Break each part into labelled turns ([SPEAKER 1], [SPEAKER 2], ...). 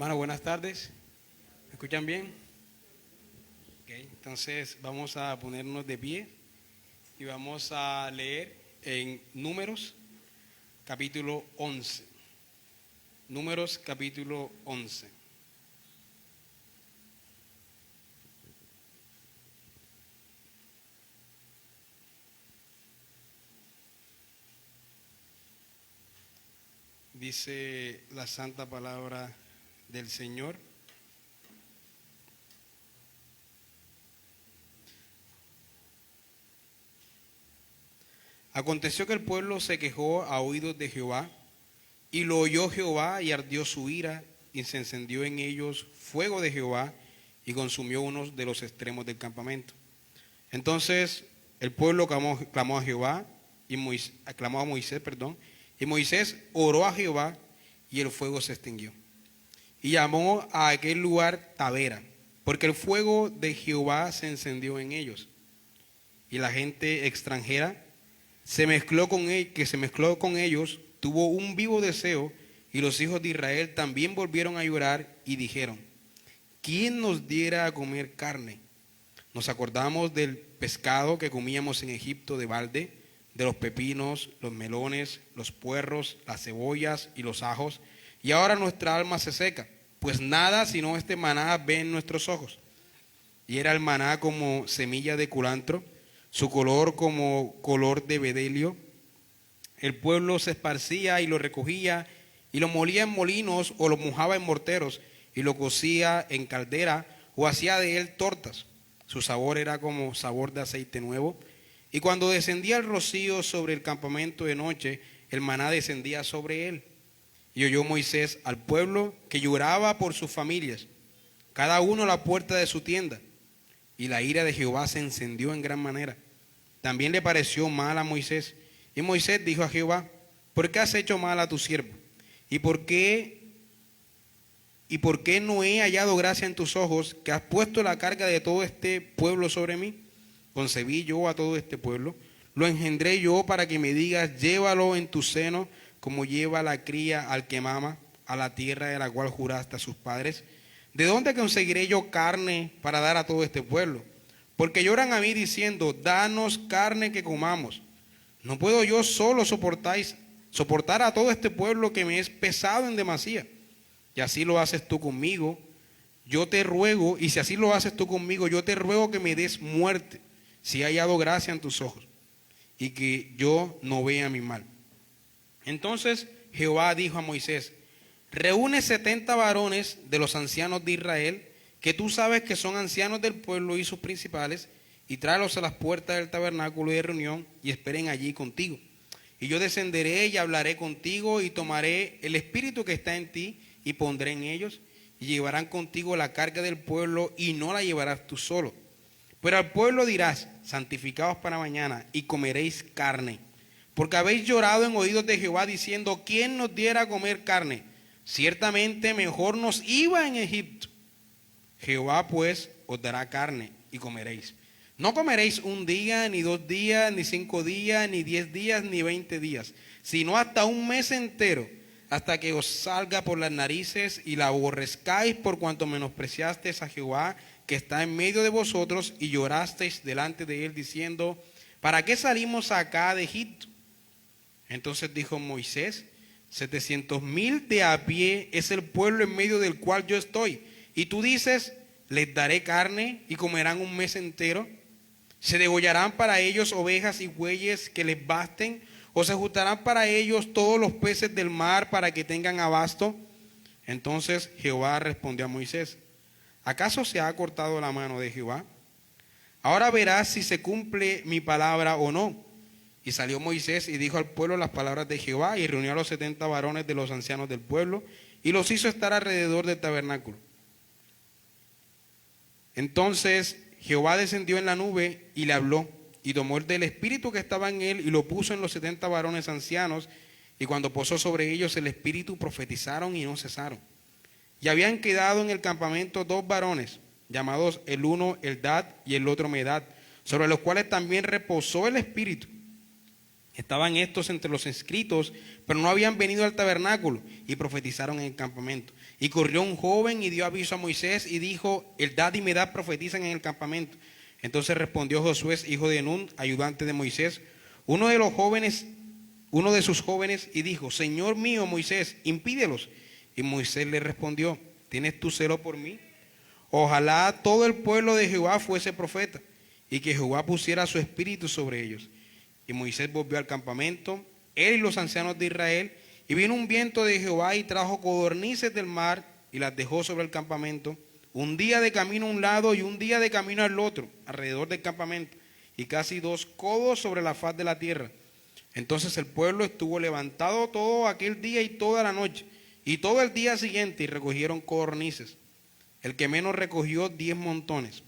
[SPEAKER 1] Hermano, buenas tardes. ¿Me escuchan bien? Okay. Entonces vamos a ponernos de pie y vamos a leer en Números capítulo 11. Números capítulo 11. Dice la santa palabra del Señor. Aconteció que el pueblo se quejó a oídos de Jehová, y lo oyó Jehová, y ardió su ira, y se encendió en ellos fuego de Jehová, y consumió uno de los extremos del campamento. Entonces el pueblo clamó a Jehová, clamó a Moisés, y Moisés oró a Jehová, y el fuego se extinguió. Y llamó a aquel lugar Tabera, porque el fuego de Jehová se encendió en ellos. Y la gente extranjera que se mezcló con ellos, tuvo un vivo deseo, y los hijos de Israel también volvieron a llorar y dijeron: ¿quién nos diera a comer carne? Nos acordamos del pescado que comíamos en Egipto de balde, de los pepinos, los melones, los puerros, las cebollas y los ajos, y ahora nuestra alma se seca, pues nada sino este maná ven nuestros ojos. Y era el maná como semilla de culantro, su color como color de bedelio. El pueblo se esparcía y lo recogía, y lo molía en molinos, o lo mojaba en morteros, y lo cocía en caldera, o hacía de él tortas. Su sabor era como sabor de aceite nuevo. Y cuando descendía el rocío sobre el campamento de noche, el maná descendía sobre él. Y oyó Moisés al pueblo que lloraba por sus familias, cada uno a la puerta de su tienda. Y la ira de Jehová se encendió en gran manera. También le pareció mal a Moisés. Y Moisés dijo a Jehová: ¿por qué has hecho mal a tu siervo? ¿Y por qué no he hallado gracia en tus ojos, que has puesto la carga de todo este pueblo sobre mí? Concebí yo a todo este pueblo, lo engendré yo para que me digas: llévalo en tu seno, como lleva la cría al que mama, a la tierra de la cual juraste a sus padres. ¿De dónde conseguiré yo carne para dar a todo este pueblo? Porque lloran a mí diciendo: danos carne que comamos. ¿No puedo yo solo soportar a todo este pueblo que me es pesado en demasía? Y así lo haces tú conmigo, yo te ruego, y si así lo haces tú conmigo, yo te ruego que me des muerte, si he hallado gracia en tus ojos, y que yo no vea mi mal. Entonces Jehová dijo a Moisés: reúne 70 varones de los ancianos de Israel, que tú sabes que son ancianos del pueblo y sus principales, y tráelos a las puertas del tabernáculo de reunión, y esperen allí contigo. Y yo descenderé y hablaré contigo, y tomaré el espíritu que está en ti, y pondré en ellos, y llevarán contigo la carga del pueblo, y no la llevarás tú solo. Pero al pueblo dirás: santificaos para mañana, y comeréis carne. Porque habéis llorado en oídos de Jehová, diciendo: ¿quién nos diera a comer carne? Ciertamente mejor nos iba en Egipto. Jehová pues os dará carne, y comeréis. No comeréis un día, ni 2 días, ni 5 días, ni 10 días, ni 20 días, sino hasta un mes entero, hasta que os salga por las narices, y la aborrezcáis por cuanto menospreciasteis a Jehová, que está en medio de vosotros, y llorasteis delante de él, diciendo: ¿para qué salimos acá de Egipto? Entonces dijo Moisés: 700,000 de a pie es el pueblo en medio del cual yo estoy, y tú dices: les daré carne, y comerán un mes entero. ¿Se degollarán para ellos ovejas y bueyes que les basten? ¿O se juntarán para ellos todos los peces del mar para que tengan abasto? Entonces Jehová respondió a Moisés: ¿acaso se ha cortado la mano de Jehová? Ahora verás si se cumple mi palabra o no. Y salió Moisés y dijo al pueblo las palabras de Jehová, y reunió a los 70 varones de los ancianos del pueblo, y los hizo estar alrededor del tabernáculo. Entonces Jehová descendió en la nube y le habló, y tomó del espíritu que estaba en él, y lo puso en los 70 varones ancianos, y cuando posó sobre ellos el espíritu, profetizaron y no cesaron. Y habían quedado en el campamento 2 varones, llamados el uno Eldad y el otro Medad, sobre los cuales también reposó el espíritu. Estaban estos entre los inscritos, pero no habían venido al tabernáculo, y profetizaron en el campamento. Y corrió un joven y dio aviso a Moisés y dijo: Eldad y Medad profetizan en el campamento. Entonces respondió Josué, hijo de Nun, ayudante de Moisés, uno de sus jóvenes, y dijo: Señor mío Moisés, impídelos. Y Moisés le respondió: ¿Tienes tú celo por mí? Ojalá todo el pueblo de Jehová fuese profeta, y que Jehová pusiera su espíritu sobre ellos. Y Moisés volvió al campamento, él y los ancianos de Israel, y vino un viento de Jehová y trajo codornices del mar y las dejó sobre el campamento, un día de camino a un lado y un día de camino al otro, alrededor del campamento, y casi 2 codos sobre la faz de la tierra. Entonces el pueblo estuvo levantado todo aquel día y toda la noche, y todo el día siguiente, y recogieron codornices. El que menos recogió 10 montones.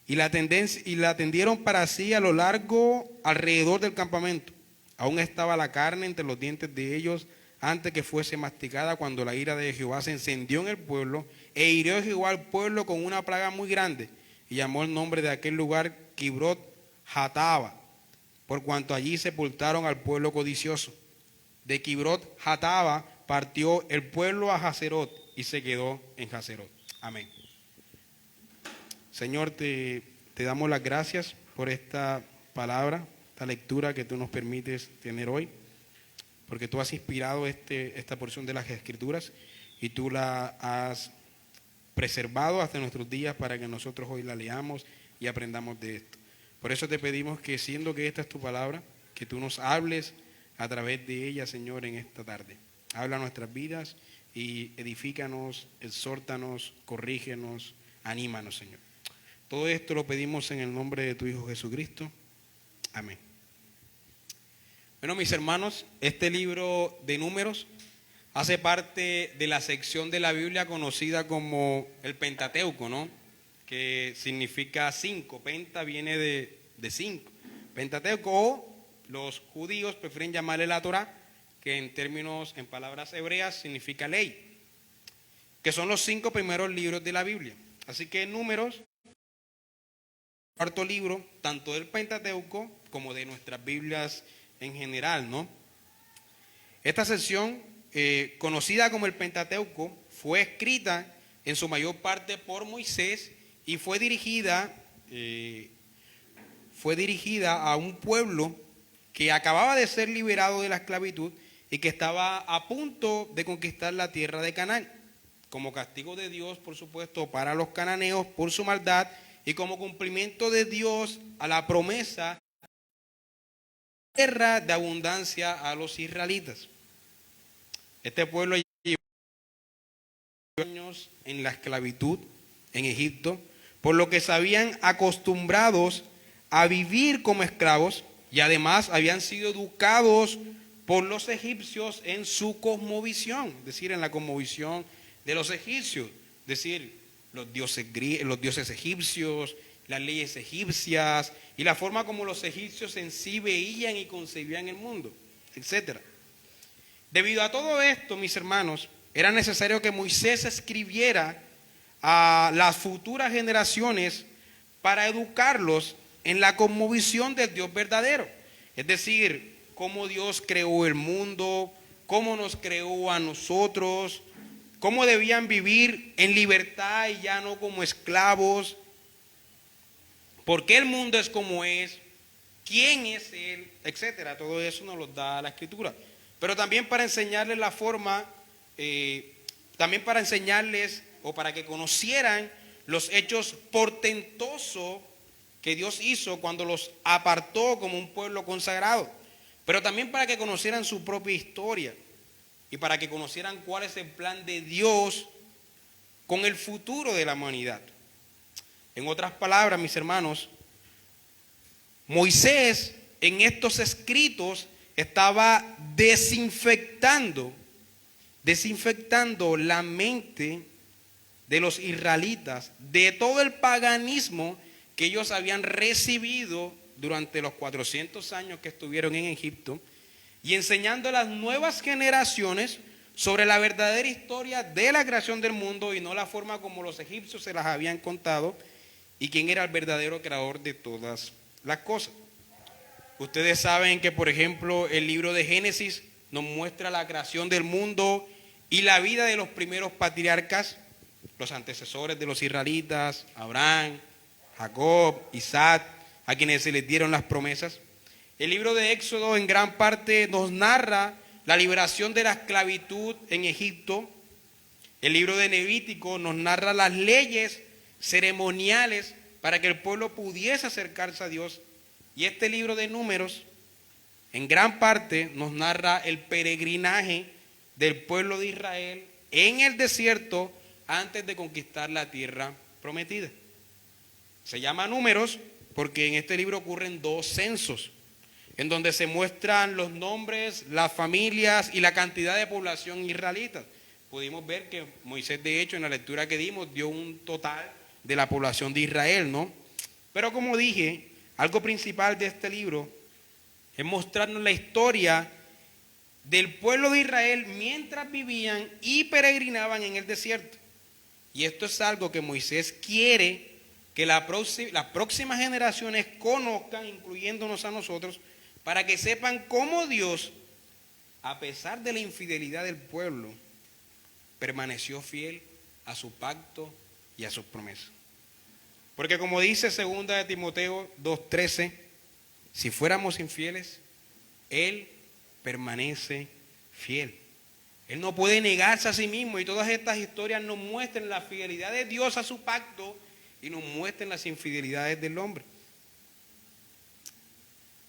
[SPEAKER 1] Y la tendieron para sí a lo largo alrededor del campamento. Aún estaba la carne entre los dientes de ellos antes que fuese masticada, cuando la ira de Jehová se encendió en el pueblo, e hirió Jehová al pueblo con una plaga muy grande, y llamó el nombre de aquel lugar Kibrot Hataba, por cuanto allí sepultaron al pueblo codicioso. De Kibrot Hataba partió el pueblo a Hazerot y se quedó en Hazerot. Amén. Señor, te damos las gracias por esta palabra, esta lectura que tú nos permites tener hoy, porque tú has inspirado esta porción de las Escrituras y tú la has preservado hasta nuestros días para que nosotros hoy la leamos y aprendamos de esto. Por eso te pedimos que, siendo que esta es tu palabra, que tú nos hables a través de ella, Señor, en esta tarde. Habla nuestras vidas y edifícanos, exhórtanos, corrígenos, anímanos, Señor. Todo esto lo pedimos en el nombre de tu Hijo Jesucristo. Amén. Bueno, mis hermanos, este libro de Números hace parte de la sección de la Biblia conocida como el Pentateuco, ¿no? Que significa 5. Penta viene de 5. Pentateuco, o los judíos prefieren llamarle la Torá, que en palabras hebreas significa ley, que son los 5 primeros libros de la Biblia. Así que Números, cuarto libro, tanto del Pentateuco como de nuestras Biblias en general, ¿no? Esta sección, conocida como el Pentateuco, fue escrita en su mayor parte por Moisés y fue dirigida a un pueblo que acababa de ser liberado de la esclavitud y que estaba a punto de conquistar la tierra de Canaán, como castigo de Dios, por supuesto, para los cananeos por su maldad, y como cumplimiento de Dios a la promesa de tierra de abundancia a los israelitas. Este pueblo llevó años en la esclavitud en Egipto, por lo que se habían acostumbrados a vivir como esclavos y además habían sido educados por los egipcios en su cosmovisión, es decir, en la cosmovisión de los egipcios, es decir, los dioses egipcios, las leyes egipcias y la forma como los egipcios en sí veían y concebían el mundo, etc. Debido a todo esto, mis hermanos, era necesario que Moisés escribiera a las futuras generaciones para educarlos en la cosmovisión del Dios verdadero, es decir, cómo Dios creó el mundo, cómo nos creó a nosotros, cómo debían vivir en libertad y ya no como esclavos, por qué el mundo es como es, quién es Él, etcétera. Todo eso nos lo da la Escritura. Pero también para enseñarles la forma, también para enseñarles o para que conocieran los hechos portentosos que Dios hizo cuando los apartó como un pueblo consagrado. Pero también para que conocieran su propia historia y para que conocieran cuál es el plan de Dios con el futuro de la humanidad. En otras palabras, mis hermanos, Moisés en estos escritos estaba desinfectando la mente de los israelitas de todo el paganismo que ellos habían recibido durante los 400 años que estuvieron en Egipto, y enseñando a las nuevas generaciones sobre la verdadera historia de la creación del mundo y no la forma como los egipcios se las habían contado, y quién era el verdadero creador de todas las cosas. Ustedes saben que, por ejemplo, el libro de Génesis nos muestra la creación del mundo y la vida de los primeros patriarcas, los antecesores de los israelitas, Abraham, Jacob, Isaac, a quienes se les dieron las promesas. El libro de Éxodo en gran parte nos narra la liberación de la esclavitud en Egipto. El libro de Levítico nos narra las leyes ceremoniales para que el pueblo pudiese acercarse a Dios. Y este libro de Números en gran parte nos narra el peregrinaje del pueblo de Israel en el desierto antes de conquistar la tierra prometida. Se llama Números porque en este libro ocurren 2 censos, en donde se muestran los nombres, las familias y la cantidad de población israelita. Pudimos ver que Moisés, de hecho, en la lectura que dimos, dio un total de la población de Israel, ¿no? Pero como dije, algo principal de este libro es mostrarnos la historia del pueblo de Israel mientras vivían y peregrinaban en el desierto. Y esto es algo que Moisés quiere que las próximas generaciones conozcan, incluyéndonos a nosotros, para que sepan cómo Dios, a pesar de la infidelidad del pueblo, permaneció fiel a su pacto y a sus promesas. Porque como dice 2 de Timoteo 2:13, si fuéramos infieles, Él permanece fiel. Él no puede negarse a sí mismo, y todas estas historias nos muestran la fidelidad de Dios a su pacto y nos muestran las infidelidades del hombre.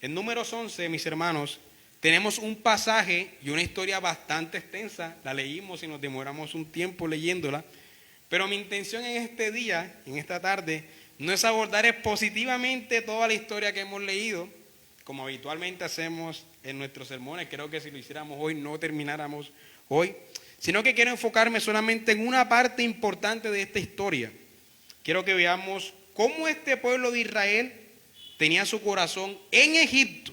[SPEAKER 1] En Números 11, mis hermanos, tenemos un pasaje y una historia bastante extensa. La leímos y nos demoramos un tiempo leyéndola, pero mi intención en este día, en esta tarde, no es abordar expositivamente toda la historia que hemos leído, como habitualmente hacemos en nuestros sermones. Creo que si lo hiciéramos hoy no termináramos hoy, sino que quiero enfocarme solamente en una parte importante de esta historia. Quiero que veamos cómo este pueblo de Israel tenía su corazón en Egipto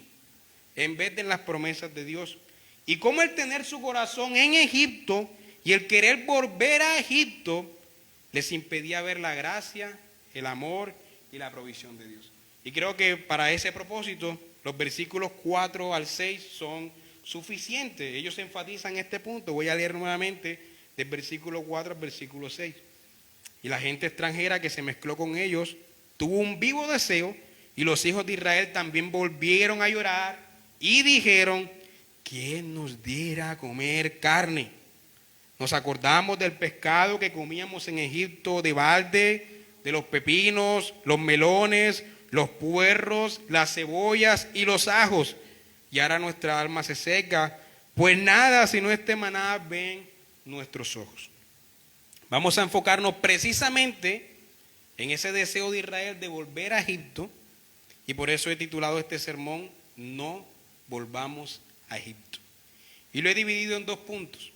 [SPEAKER 1] en vez de en las promesas de Dios, y cómo el tener su corazón en Egipto y el querer volver a Egipto les impedía ver la gracia, el amor y la provisión de Dios. Y creo que para ese propósito los versículos 4 al 6 son suficientes. Ellos enfatizan este punto. Voy a leer nuevamente del versículo 4 al versículo 6. Y la gente extranjera que se mezcló con ellos tuvo un vivo deseo, y los hijos de Israel también volvieron a llorar y dijeron: ¿quién nos diera a comer carne? Nos acordamos del pescado que comíamos en Egipto de balde, de los pepinos, los melones, los puerros, las cebollas y los ajos. Y ahora nuestra alma se seca, pues nada sino este maná ven nuestros ojos. Vamos a enfocarnos precisamente en ese deseo de Israel de volver a Egipto, y por eso he titulado este sermón: No volvamos a Egipto. Y lo he dividido en 2 puntos: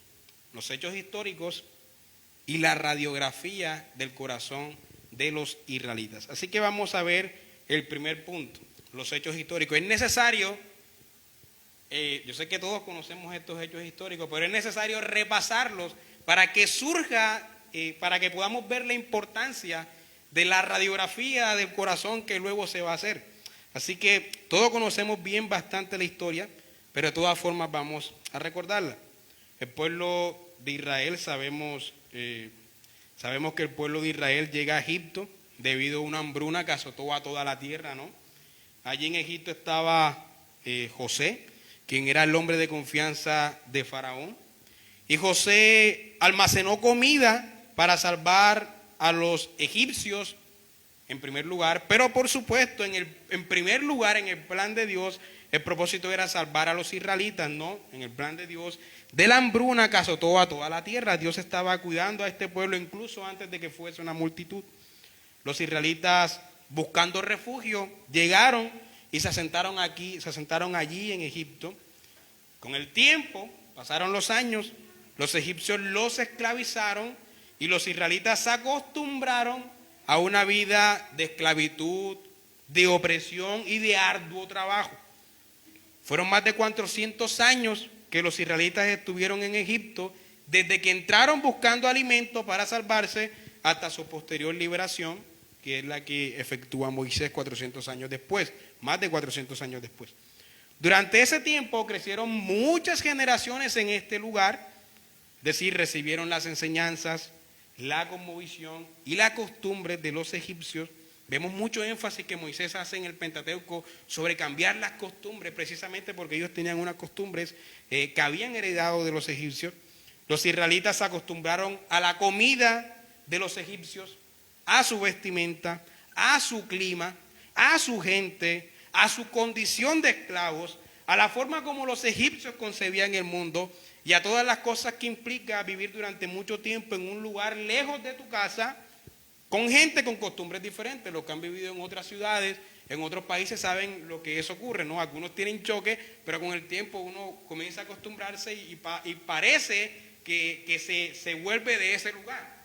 [SPEAKER 1] los hechos históricos y la radiografía del corazón de los israelitas. Así que vamos a ver el primer punto, los hechos históricos. Es necesario, yo sé que todos conocemos estos hechos históricos, pero es necesario repasarlos para que surja, para que podamos ver la importancia de la radiografía del corazón que luego se va a hacer. Así que todos conocemos bien bastante la historia, pero de todas formas vamos a recordarla. El pueblo de Israel, sabemos que el pueblo de Israel llega a Egipto debido a una hambruna que azotó a toda la tierra, ¿no? Allí en Egipto estaba José, quien era el hombre de confianza de Faraón. Y José almacenó comida para salvar a los egipcios en primer lugar, pero por supuesto en primer lugar en el plan de Dios el propósito era salvar a los israelitas, ¿no? En el plan de Dios, de la hambruna que azotó a toda la tierra. Dios estaba cuidando a este pueblo incluso antes de que fuese una multitud. Los israelitas, buscando refugio, llegaron y se asentaron allí en Egipto. Con el tiempo, pasaron los años, los egipcios los esclavizaron y los israelitas se acostumbraron a una vida de esclavitud, de opresión y de arduo trabajo. Fueron más de 400 años que los israelitas estuvieron en Egipto, desde que entraron buscando alimento para salvarse hasta su posterior liberación, que es la que efectúa Moisés 400 años después, más de 400 años después. Durante ese tiempo crecieron muchas generaciones en este lugar, Es decir, recibieron las enseñanzas, la cosmovisión y la costumbre de los egipcios. Vemos mucho énfasis que Moisés hace en el Pentateuco sobre cambiar las costumbres, precisamente porque ellos tenían unas costumbres que habían heredado de los egipcios. Los israelitas se acostumbraron a la comida de los egipcios, a su vestimenta, a su clima, a su gente, a su condición de esclavos, a la forma como los egipcios concebían el mundo y a todas las cosas que implica vivir durante mucho tiempo en un lugar lejos de tu casa, con gente con costumbres diferentes. Los que han vivido en otras ciudades, en otros países, saben lo que eso ocurre, ¿no? Algunos tienen choque, pero con el tiempo uno comienza a acostumbrarse y parece que se vuelve de ese lugar.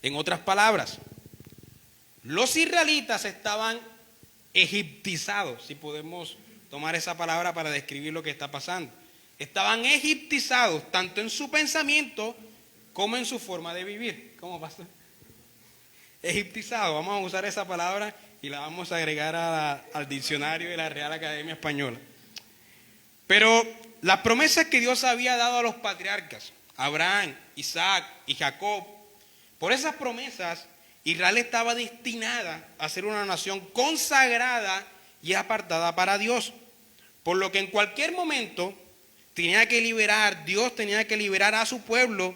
[SPEAKER 1] En otras palabras, los israelitas estaban egiptizados, si podemos tomar esa palabra para describir lo que está pasando. Estaban egiptizados tanto en su pensamiento como en su forma de vivir. ¿Cómo pasa? Egiptizado, vamos a usar esa palabra y la vamos a agregar al diccionario de la Real Academia Española. Pero las promesas que Dios había dado a los patriarcas, Abraham, Isaac y Jacob, por esas promesas Israel estaba destinada a ser una nación consagrada y apartada para Dios. Por lo que en cualquier momento Dios tenía que liberar a su pueblo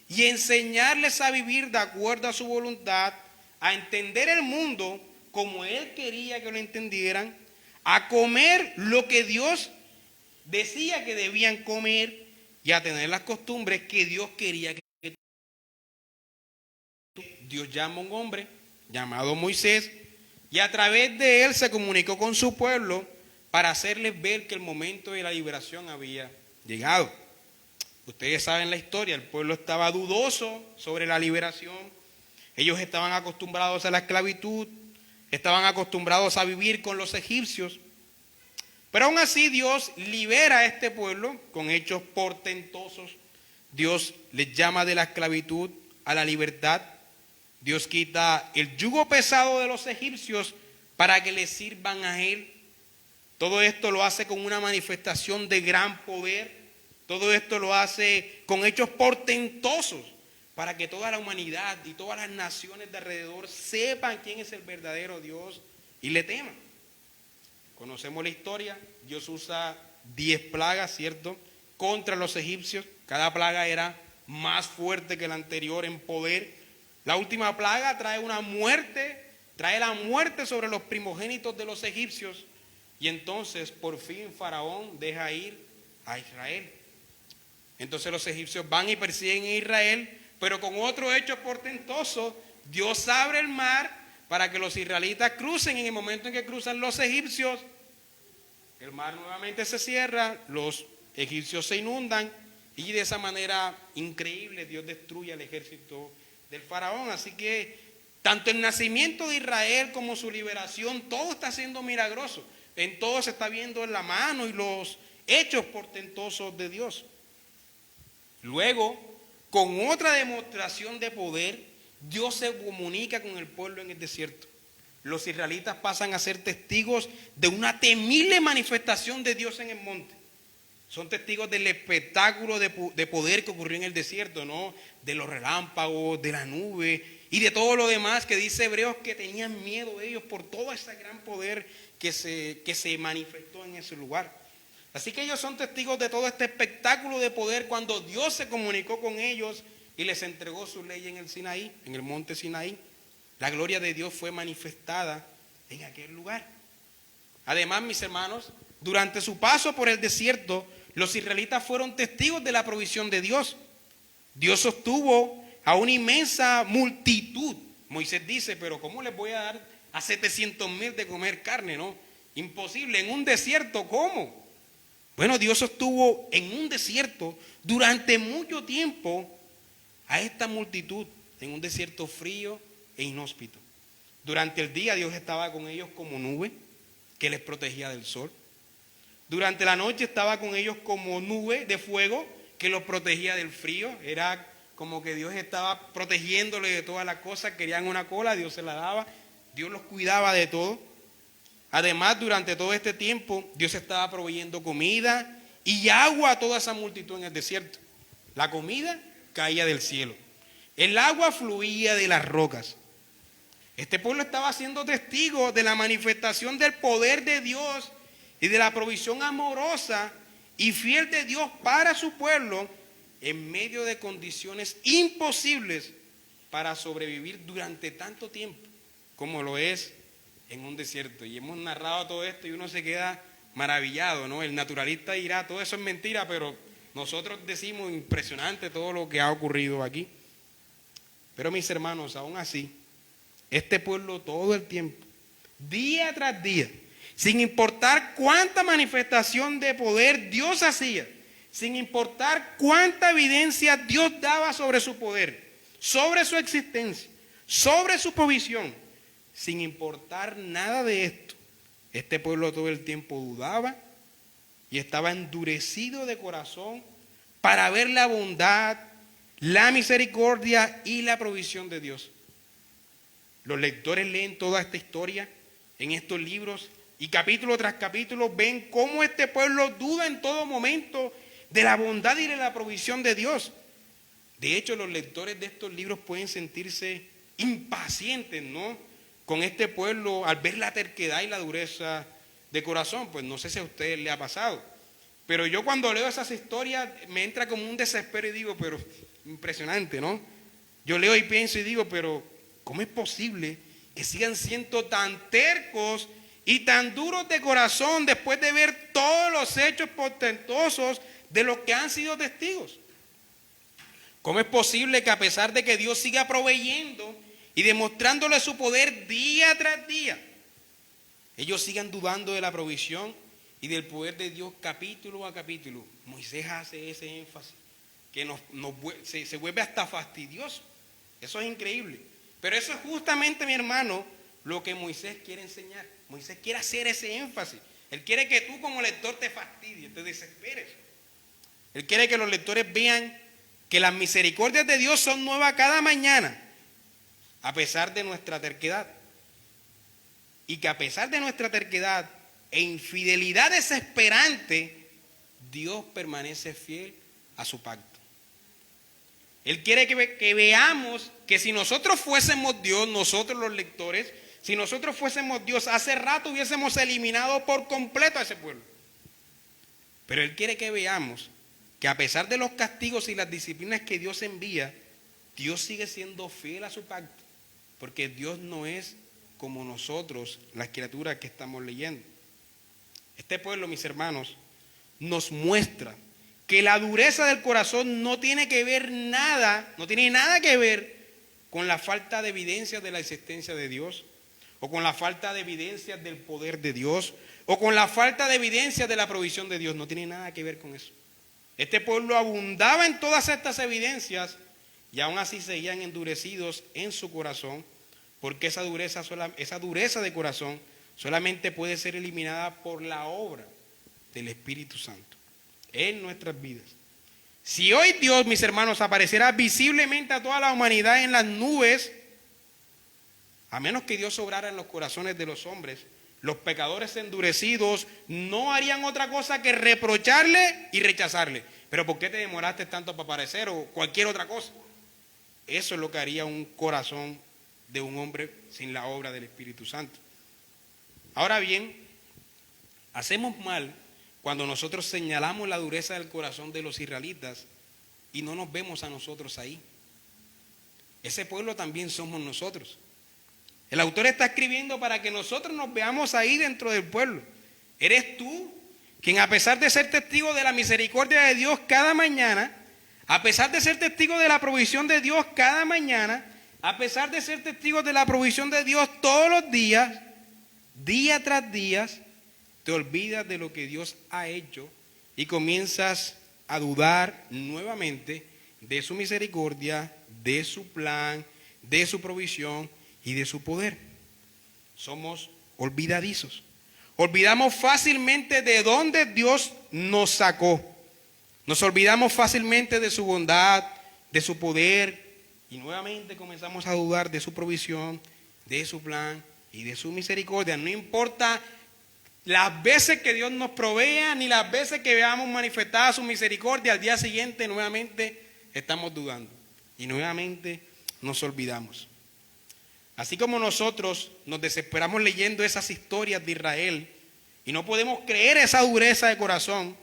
[SPEAKER 1] y enseñarles a vivir de acuerdo a su voluntad, a entender el mundo como Él quería que lo entendieran, a comer lo que Dios decía que debían comer y a tener las costumbres que Dios quería que Dios llama a un hombre llamado Moisés y a través de él se comunicó con su pueblo para hacerles ver que el momento de la liberación había llegado. Ustedes saben la historia, el pueblo estaba dudoso sobre la liberación, ellos estaban acostumbrados a la esclavitud, estaban acostumbrados a vivir con los egipcios, pero aún así Dios libera a este pueblo con hechos portentosos. Dios les llama de la esclavitud a la libertad. Dios quita el yugo pesado de los egipcios para que les sirvan a Él. Todo esto lo hace con una manifestación de gran poder. Todo esto lo hace con hechos portentosos para que toda la humanidad y todas las naciones de alrededor sepan quién es el verdadero Dios y le teman. Conocemos la historia. Dios usa 10 plagas, ¿cierto?, contra los egipcios. Cada plaga era más fuerte que la anterior en poder. La última plaga trae la muerte sobre los primogénitos de los egipcios. Y entonces por fin Faraón deja ir a Israel. Entonces los egipcios van y persiguen a Israel, pero con otro hecho portentoso, Dios abre el mar para que los israelitas crucen. En el momento en que cruzan los egipcios, el mar nuevamente se cierra, los egipcios se inundan y de esa manera increíble Dios destruye al ejército del faraón. Así que tanto el nacimiento de Israel como su liberación, todo está siendo milagroso. En todo se está viendo en la mano y los hechos portentosos de Dios. Luego, con otra demostración de poder, Dios se comunica con el pueblo en el desierto. Los israelitas pasan a ser testigos de una temible manifestación de Dios en el monte. Son testigos del espectáculo de poder que ocurrió en el desierto, ¿no? De los relámpagos, de la nube y de todo lo demás que dice Hebreos que tenían miedo de ellos por todo ese gran poder que se manifestó en ese lugar. Así que ellos son testigos de todo este espectáculo de poder cuando Dios se comunicó con ellos y les entregó su ley en el Sinaí, en el monte Sinaí. La gloria de Dios fue manifestada en aquel lugar. Además, mis hermanos, durante su paso por el desierto, los israelitas fueron testigos de la provisión de Dios. Dios sostuvo a una inmensa multitud. Moisés dice, pero ¿cómo les voy a dar a 700,000 de comer carne, no? Imposible, en un desierto, ¿cómo? Bueno, Dios sostuvo en un desierto durante mucho tiempo a esta multitud, en un desierto frío e inhóspito. Durante el día Dios estaba con ellos como nube que les protegía del sol. Durante la noche estaba con ellos como nube de fuego que los protegía del frío. Era como que Dios estaba protegiéndole de todas las cosas. Querían una cola, Dios se la daba. Dios los cuidaba de todo. Además, durante todo este tiempo, Dios estaba proveyendo comida y agua a toda esa multitud en el desierto. La comida caía del cielo. El agua fluía de las rocas. Este pueblo estaba siendo testigo de la manifestación del poder de Dios y de la provisión amorosa y fiel de Dios para su pueblo en medio de condiciones imposibles para sobrevivir durante tanto tiempo como lo es en un desierto. Y hemos narrado todo esto y uno se queda maravillado, ¿no? El naturalista dirá, todo eso es mentira, pero nosotros decimos impresionante todo lo que ha ocurrido aquí. Pero mis hermanos, aún así, este pueblo todo el tiempo, día tras día, sin importar cuánta manifestación de poder Dios hacía, sin importar cuánta evidencia Dios daba sobre su poder, sobre su existencia, sobre su provisión, sin importar nada de esto, este pueblo todo el tiempo dudaba y estaba endurecido de corazón para ver la bondad, la misericordia y la provisión de Dios. Los lectores leen toda esta historia en estos libros y capítulo tras capítulo ven cómo este pueblo duda en todo momento de la bondad y de la provisión de Dios. De hecho, los lectores de estos libros pueden sentirse impacientes, ¿no?, con este pueblo al ver la terquedad y la dureza de corazón. Pues no sé si a ustedes les ha pasado, pero yo cuando leo esas historias me entra como un desespero y digo, pero impresionante, ¿no? Yo leo y pienso y digo, pero ¿cómo es posible que sigan siendo tan tercos y tan duros de corazón después de ver todos los hechos portentosos de los que han sido testigos? ¿Cómo es posible que a pesar de que Dios siga proveyendo y demostrándole su poder día tras día, ellos sigan dudando de la provisión y del poder de Dios capítulo a capítulo? Moisés hace ese énfasis que se vuelve hasta fastidioso. Eso es increíble. Pero eso es justamente, mi hermano, lo que Moisés quiere enseñar. Moisés quiere hacer ese énfasis. Él quiere que tú como lector te fastidies, te desesperes. Él quiere que los lectores vean que las misericordias de Dios son nuevas cada mañana, a pesar de nuestra terquedad. Y que a pesar de nuestra terquedad e infidelidad desesperante, Dios permanece fiel a su pacto. Él quiere que veamos que si nosotros fuésemos Dios, nosotros los lectores, si nosotros fuésemos Dios, hace rato hubiésemos eliminado por completo a ese pueblo. Pero Él quiere que veamos que a pesar de los castigos y las disciplinas que Dios envía, Dios sigue siendo fiel a su pacto, porque Dios no es como nosotros, las criaturas que estamos leyendo. Este pueblo, mis hermanos, nos muestra que la dureza del corazón no tiene nada que ver con la falta de evidencias de la existencia de Dios, o con la falta de evidencias del poder de Dios, o con la falta de evidencias de la provisión de Dios. No tiene nada que ver con eso. Este pueblo abundaba en todas estas evidencias y aún así seguían endurecidos en su corazón, porque esa dureza de corazón solamente puede ser eliminada por la obra del Espíritu Santo en nuestras vidas. Si hoy Dios, mis hermanos, apareciera visiblemente a toda la humanidad en las nubes, a menos que Dios obrara en los corazones de los hombres, los pecadores endurecidos no harían otra cosa que reprocharle y rechazarle. Pero ¿por qué te demoraste tanto para aparecer? O cualquier otra cosa. Eso es lo que haría un corazón de un hombre sin la obra del Espíritu Santo. Ahora bien, hacemos mal cuando nosotros señalamos la dureza del corazón de los israelitas y no nos vemos a nosotros ahí. Ese pueblo también somos nosotros. El autor está escribiendo para que nosotros nos veamos ahí dentro del pueblo. Eres tú quien, a pesar de ser testigo de la misericordia de Dios cada mañana, a pesar de ser testigo de la provisión de Dios cada mañana, a pesar de ser testigo de la provisión de Dios todos los días, día tras día, te olvidas de lo que Dios ha hecho y comienzas a dudar nuevamente de su misericordia, de su plan, de su provisión y de su poder. Somos olvidadizos. Olvidamos fácilmente de dónde Dios nos sacó. Nos olvidamos fácilmente de su bondad, de su poder, y nuevamente comenzamos a dudar de su provisión, de su plan y de su misericordia. No importa las veces que Dios nos provea, ni las veces que veamos manifestada su misericordia, al día siguiente nuevamente estamos dudando y nuevamente nos olvidamos. Así como nosotros nos desesperamos leyendo esas historias de Israel y no podemos creer esa dureza de corazón,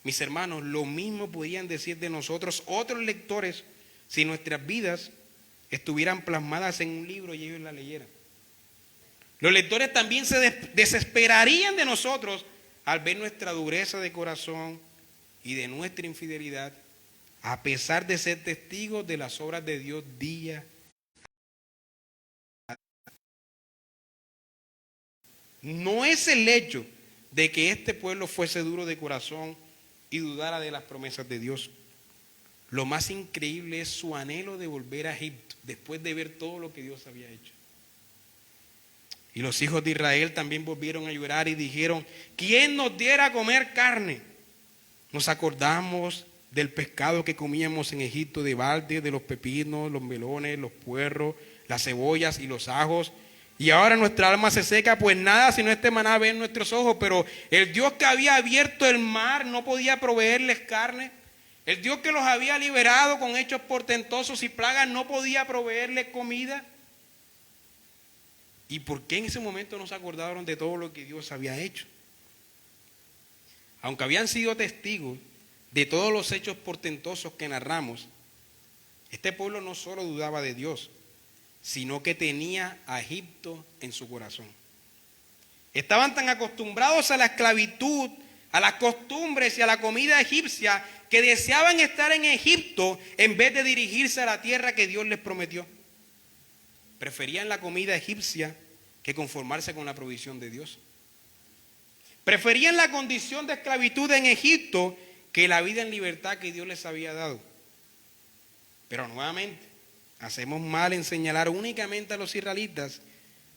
[SPEAKER 1] mis hermanos, lo mismo podrían decir de nosotros otros lectores si nuestras vidas estuvieran plasmadas en un libro y ellos la leyeran. Los lectores también se desesperarían de nosotros al ver nuestra dureza de corazón y de nuestra infidelidad, a pesar de ser testigos de las obras de Dios día. No es el hecho de que este pueblo fuese duro de corazón y dudara de las promesas de Dios. Lo más increíble es su anhelo de volver a Egipto después de ver todo lo que Dios había hecho. Y los hijos de Israel también volvieron a llorar y dijeron: ¿quién nos diera a comer carne? Nos acordamos del pescado que comíamos en Egipto de balde, de los pepinos, los melones, los puerros, las cebollas y los ajos. Y ahora nuestra alma se seca, pues nada sino este maná ve en nuestros ojos. Pero el Dios que había abierto el mar no podía proveerles carne. El Dios que los había liberado con hechos portentosos y plagas no podía proveerles comida. ¿Y por qué en ese momento no se acordaron de todo lo que Dios había hecho? Aunque habían sido testigos de todos los hechos portentosos que narramos, este pueblo no solo dudaba de Dios, sino que tenía a Egipto en su corazón. Estaban tan acostumbrados a la esclavitud, a las costumbres y a la comida egipcia, que deseaban estar en Egipto en vez de dirigirse a la tierra que Dios les prometió. Preferían la comida egipcia que conformarse con la provisión de Dios. Preferían la condición de esclavitud en Egipto que la vida en libertad que Dios les había dado. Pero nuevamente, hacemos mal en señalar únicamente a los israelitas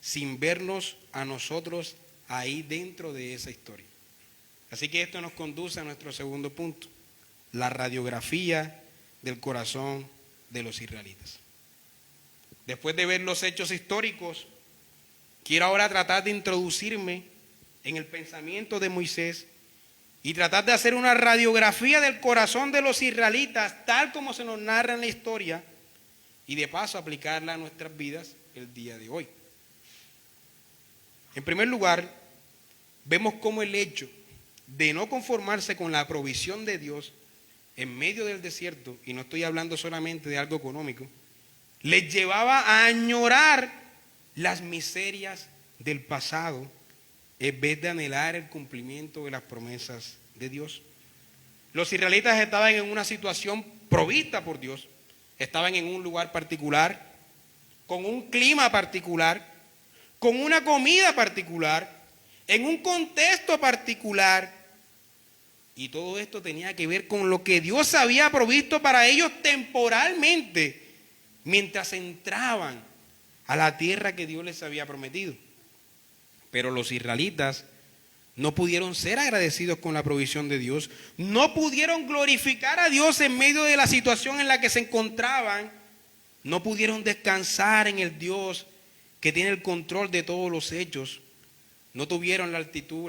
[SPEAKER 1] sin vernos a nosotros ahí dentro de esa historia. Así que esto nos conduce a nuestro segundo punto: la radiografía del corazón de los israelitas. Después de ver los hechos históricos, quiero ahora tratar de introducirme en el pensamiento de Moisés y tratar de hacer una radiografía del corazón de los israelitas tal como se nos narra en la historia, y de paso aplicarla a nuestras vidas el día de hoy. En primer lugar, vemos cómo el hecho de no conformarse con la provisión de Dios en medio del desierto, y no estoy hablando solamente de algo económico, les llevaba a añorar las miserias del pasado en vez de anhelar el cumplimiento de las promesas de Dios. Los israelitas estaban en una situación provista por Dios, estaban en un lugar particular, con un clima particular, con una comida particular, en un contexto particular, y todo esto tenía que ver con lo que Dios había provisto para ellos temporalmente, mientras entraban a la tierra que Dios les había prometido. Pero los israelitas no pudieron ser agradecidos con la provisión de Dios, no pudieron glorificar a Dios en medio de la situación en la que se encontraban, no pudieron descansar en el Dios que tiene el control de todos los hechos, no tuvieron la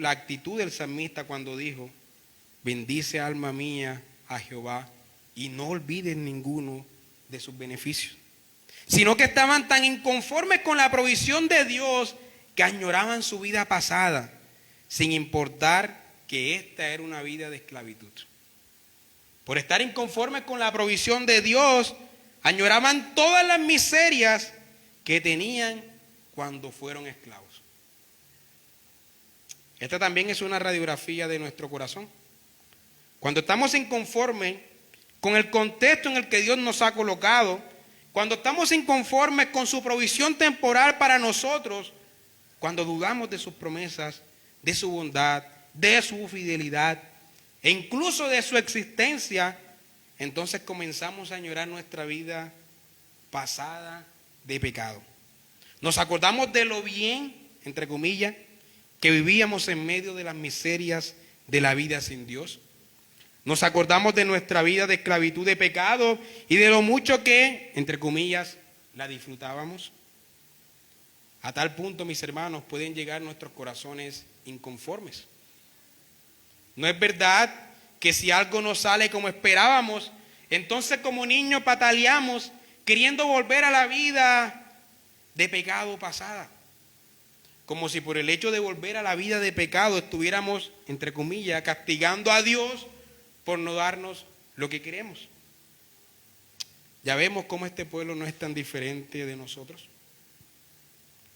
[SPEAKER 1] actitud del salmista cuando dijo: bendice alma mía a Jehová y no olvides ninguno de sus beneficios. Sino que estaban tan inconformes con la provisión de Dios que añoraban su vida pasada, sin importar que esta era una vida de esclavitud. Por estar inconformes con la provisión de Dios, añoraban todas las miserias que tenían cuando fueron esclavos. Esta también es una radiografía de nuestro corazón. Cuando estamos inconformes con el contexto en el que Dios nos ha colocado, cuando estamos inconformes con su provisión temporal para nosotros, cuando dudamos de sus promesas, de su bondad, de su fidelidad e incluso de su existencia, entonces comenzamos a añorar nuestra vida pasada de pecado. Nos acordamos de lo bien, entre comillas, que vivíamos en medio de las miserias de la vida sin Dios. Nos acordamos de nuestra vida de esclavitud de pecado y de lo mucho que, entre comillas, la disfrutábamos. A tal punto, mis hermanos, pueden llegar nuestros corazones inconformes. No es verdad que si algo no sale como esperábamos, Entonces como niños pataleamos queriendo volver a la vida de pecado pasada. Como si por el hecho de volver a la vida de pecado estuviéramos, entre comillas, castigando a Dios por no darnos lo que queremos. Ya vemos cómo este pueblo no es tan diferente de nosotros.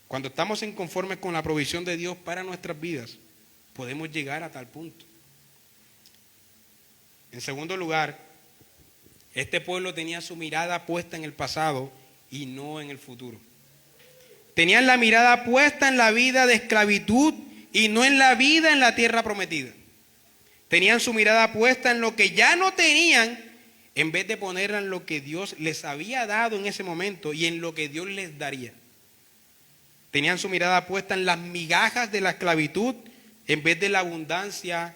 [SPEAKER 1] Cuando estamos inconformes con la provisión de Dios para nuestras vidas, podemos llegar a tal punto. En segundo lugar, este pueblo tenía su mirada puesta en el pasado y no en el futuro. Tenían la mirada puesta en la vida de esclavitud y no en la vida en la tierra prometida. Tenían su mirada puesta en lo que ya no tenían, en vez de ponerla en lo que Dios les había dado en ese momento y en lo que Dios les daría. Tenían su mirada puesta en las migajas de la esclavitud, en vez de la abundancia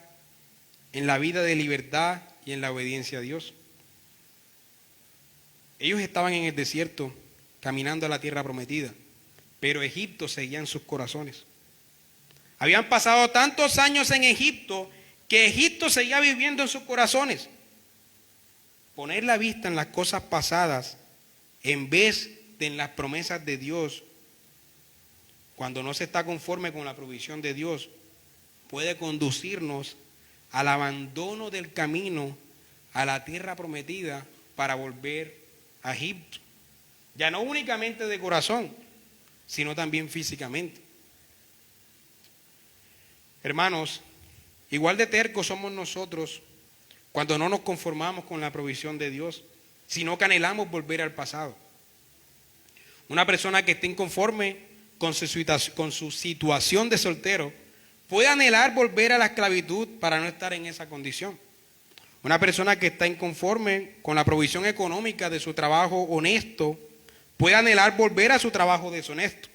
[SPEAKER 1] en la vida de libertad y en la obediencia a Dios. Ellos estaban en el desierto, caminando a la tierra prometida, pero Egipto seguía en sus corazones. Habían pasado tantos años en Egipto que Egipto seguía viviendo en sus corazones. Poner la vista en las cosas pasadas en vez de en las promesas de Dios, cuando no se está conforme con la provisión de Dios, puede conducirnos al abandono del camino a la tierra prometida para volver a Egipto. Ya no únicamente de corazón, sino también físicamente. Hermanos, igual de tercos somos nosotros cuando no nos conformamos con la provisión de Dios, sino que anhelamos volver al pasado. Una persona que esté inconforme con su situación de soltero puede anhelar volver a la esclavitud para no estar en esa condición. Una persona que está inconforme con la provisión económica de su trabajo honesto puede anhelar volver a su trabajo deshonesto.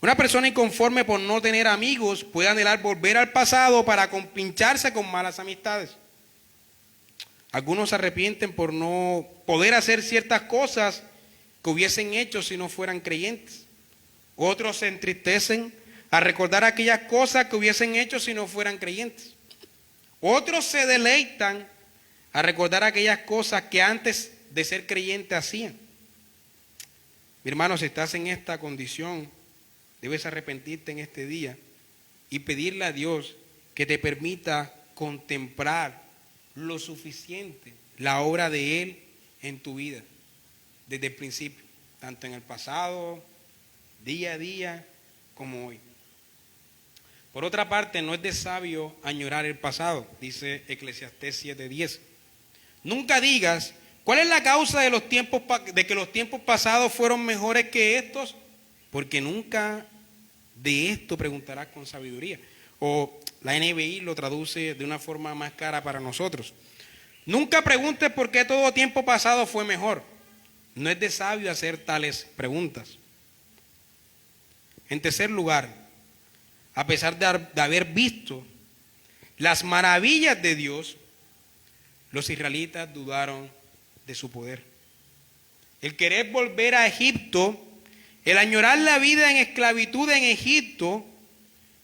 [SPEAKER 1] Una persona inconforme por no tener amigos puede anhelar volver al pasado para compincharse con malas amistades. Algunos se arrepienten por no poder hacer ciertas cosas que hubiesen hecho si no fueran creyentes. Otros se entristecen a recordar aquellas cosas que hubiesen hecho si no fueran creyentes. Otros se deleitan a recordar aquellas cosas que antes de ser creyente hacían. Mi hermano, si estás en esta condición, debes arrepentirte en este día y pedirle a Dios que te permita contemplar lo suficiente la obra de Él en tu vida, desde el principio, tanto en el pasado, día a día, como hoy. Por otra parte, no es de sabio añorar el pasado, dice Eclesiastés 7:10. Nunca digas, ¿cuál es la causa de que los tiempos pasados fueron mejores que estos? Porque nunca de esto preguntarás con sabiduría. O la NBI lo traduce de una forma más clara para nosotros. Nunca preguntes por qué todo tiempo pasado fue mejor. No es de sabio hacer tales preguntas. En tercer lugar, a pesar de haber visto las maravillas de Dios, los israelitas dudaron de su poder. El querer volver a Egipto, el añorar la vida en esclavitud en Egipto,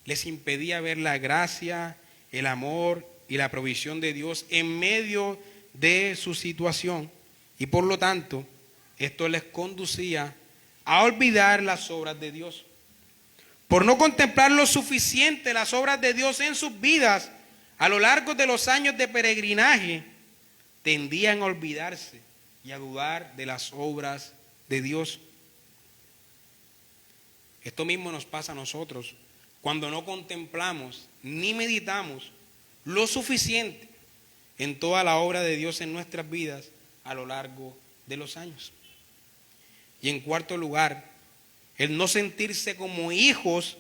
[SPEAKER 1] les impedía ver la gracia, el amor y la provisión de Dios en medio de su situación. Y por lo tanto, esto les conducía a olvidar las obras de Dios. Por no contemplar lo suficiente las obras de Dios en sus vidas, a lo largo de los años de peregrinaje, tendían a olvidarse y a dudar de las obras de Dios. Esto mismo nos pasa a nosotros cuando no contemplamos ni meditamos lo suficiente en toda la obra de Dios en nuestras vidas a lo largo de los años. Y en cuarto lugar, el no sentirse como hijos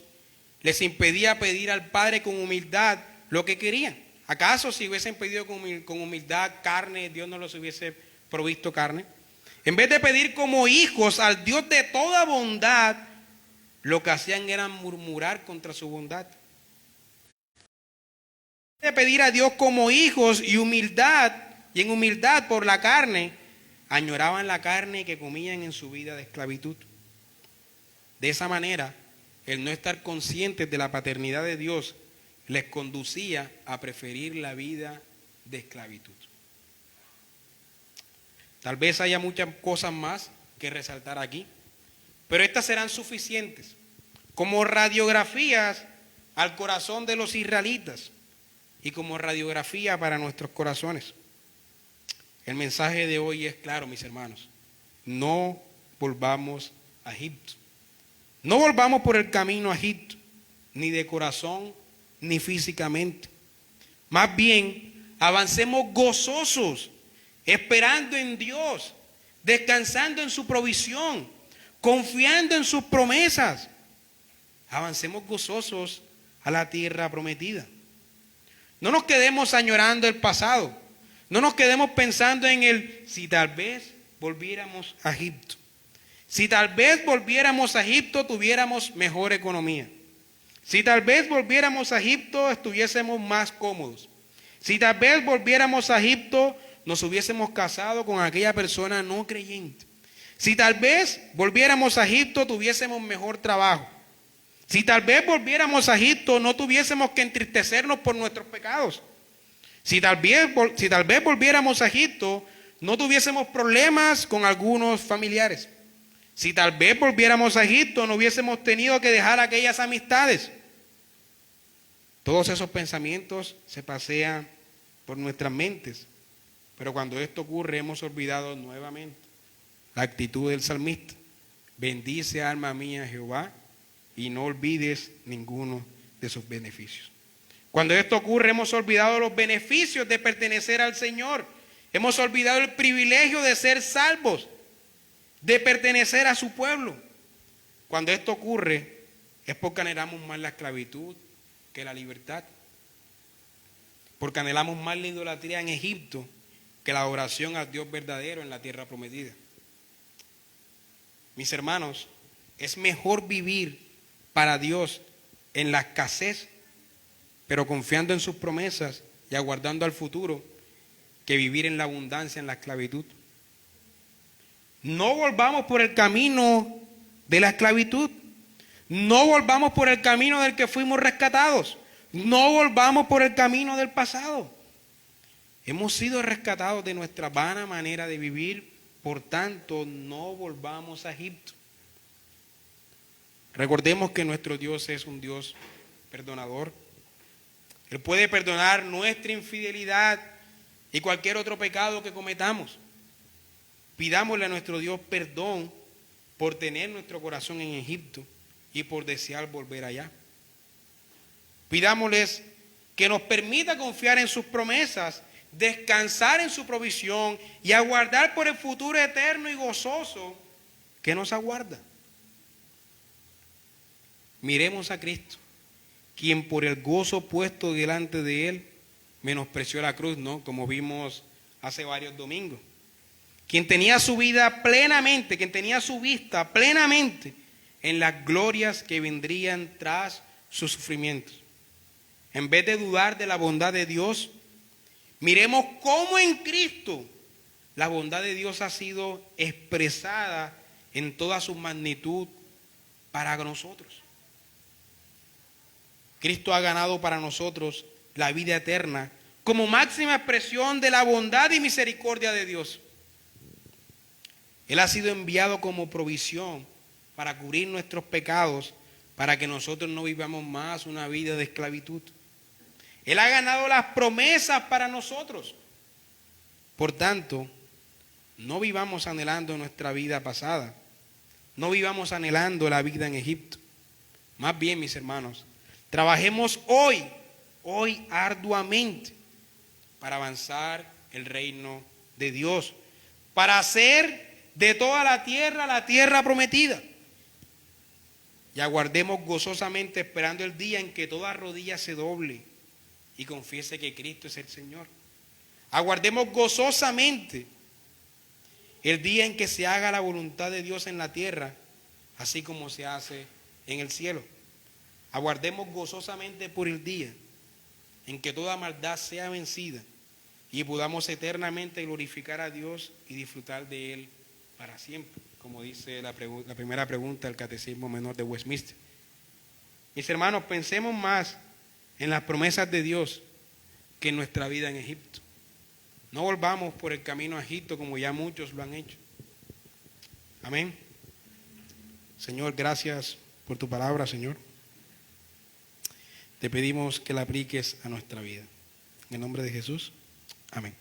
[SPEAKER 1] les impedía pedir al Padre con humildad lo que querían. ¿Acaso si hubiesen pedido con humildad carne, Dios no los hubiese provisto carne? En vez de pedir como hijos al Dios de toda bondad, lo que hacían era murmurar contra su bondad. De pedir a Dios como hijos y en humildad por la carne, añoraban la carne que comían en su vida de esclavitud. De esa manera, el no estar conscientes de la paternidad de Dios les conducía a preferir la vida de esclavitud. Tal vez haya muchas cosas más que resaltar aquí, pero estas serán suficientes como radiografías al corazón de los israelitas y como radiografía para nuestros corazones. El mensaje de hoy es claro, mis hermanos. No volvamos a Egipto. No volvamos por el camino a Egipto, ni de corazón, ni físicamente. Más bien, avancemos gozosos, esperando en Dios, descansando en su provisión, confiando en sus promesas. Avancemos gozosos a la tierra prometida. No nos quedemos añorando el pasado. No nos quedemos pensando en el si tal vez volviéramos a Egipto. Si tal vez volviéramos a Egipto, tuviéramos mejor economía. Si tal vez volviéramos a Egipto, estuviésemos más cómodos. Si tal vez volviéramos a Egipto, nos hubiésemos casado con aquella persona no creyente. Si tal vez volviéramos a Egipto, tuviésemos mejor trabajo. Si tal vez volviéramos a Egipto, no tuviésemos que entristecernos por nuestros pecados. Si tal vez volviéramos a Egipto, no tuviésemos problemas con algunos familiares. Si tal vez volviéramos a Egipto, no hubiésemos tenido que dejar aquellas amistades. Todos esos pensamientos se pasean por nuestras mentes, pero cuando esto ocurre hemos olvidado nuevamente la actitud del salmista. Bendice, alma mía, Jehová, y no olvides ninguno de sus beneficios. Cuando esto ocurre hemos olvidado los beneficios de pertenecer al Señor. Hemos olvidado el privilegio de ser salvos, de pertenecer a su pueblo. Cuando esto ocurre es porque anhelamos más la esclavitud que la libertad. Porque anhelamos más la idolatría en Egipto que la adoración al Dios verdadero en la tierra prometida. Mis hermanos, es mejor vivir para Dios en la escasez, pero confiando en sus promesas y aguardando al futuro, que vivir en la abundancia, en la esclavitud. No volvamos por el camino de la esclavitud. No volvamos por el camino del que fuimos rescatados. No volvamos por el camino del pasado. Hemos sido rescatados de nuestra vana manera de vivir, por tanto, no volvamos a Egipto. Recordemos que nuestro Dios es un Dios perdonador. Él puede perdonar nuestra infidelidad y cualquier otro pecado que cometamos. Pidámosle a nuestro Dios perdón por tener nuestro corazón en Egipto y por desear volver allá. Pidámosles que nos permita confiar en sus promesas, descansar en su provisión y aguardar por el futuro eterno y gozoso que nos aguarda. Miremos a Cristo, quien por el gozo puesto delante de él menospreció la cruz, ¿no? Como vimos hace varios domingos. Quien tenía su vida plenamente, quien tenía su vista plenamente en las glorias que vendrían tras sus sufrimientos. En vez de dudar de la bondad de Dios, miremos cómo en Cristo la bondad de Dios ha sido expresada en toda su magnitud para nosotros. Cristo ha ganado para nosotros la vida eterna como máxima expresión de la bondad y misericordia de Dios. Él ha sido enviado como provisión para cubrir nuestros pecados, para que nosotros no vivamos más una vida de esclavitud. Él ha ganado las promesas para nosotros. Por tanto, no vivamos anhelando nuestra vida pasada. No vivamos anhelando la vida en Egipto. Más bien, mis hermanos, trabajemos hoy arduamente para avanzar el reino de Dios, para hacer de toda la tierra prometida. Y aguardemos gozosamente esperando el día en que toda rodilla se doble y confiese que Cristo es el Señor. Aguardemos gozosamente el día en que se haga la voluntad de Dios en la tierra, así como se hace en el cielo. Aguardemos gozosamente por el día en que toda maldad sea vencida y podamos eternamente glorificar a Dios y disfrutar de Él para siempre, como dice la primera pregunta del Catecismo Menor de Westminster. Mis hermanos, pensemos más en las promesas de Dios que en nuestra vida en Egipto. No volvamos por el camino a Egipto como ya muchos lo han hecho. Amén. Señor, gracias por tu palabra, Señor. Te pedimos que la apliques a nuestra vida. En el nombre de Jesús. Amén.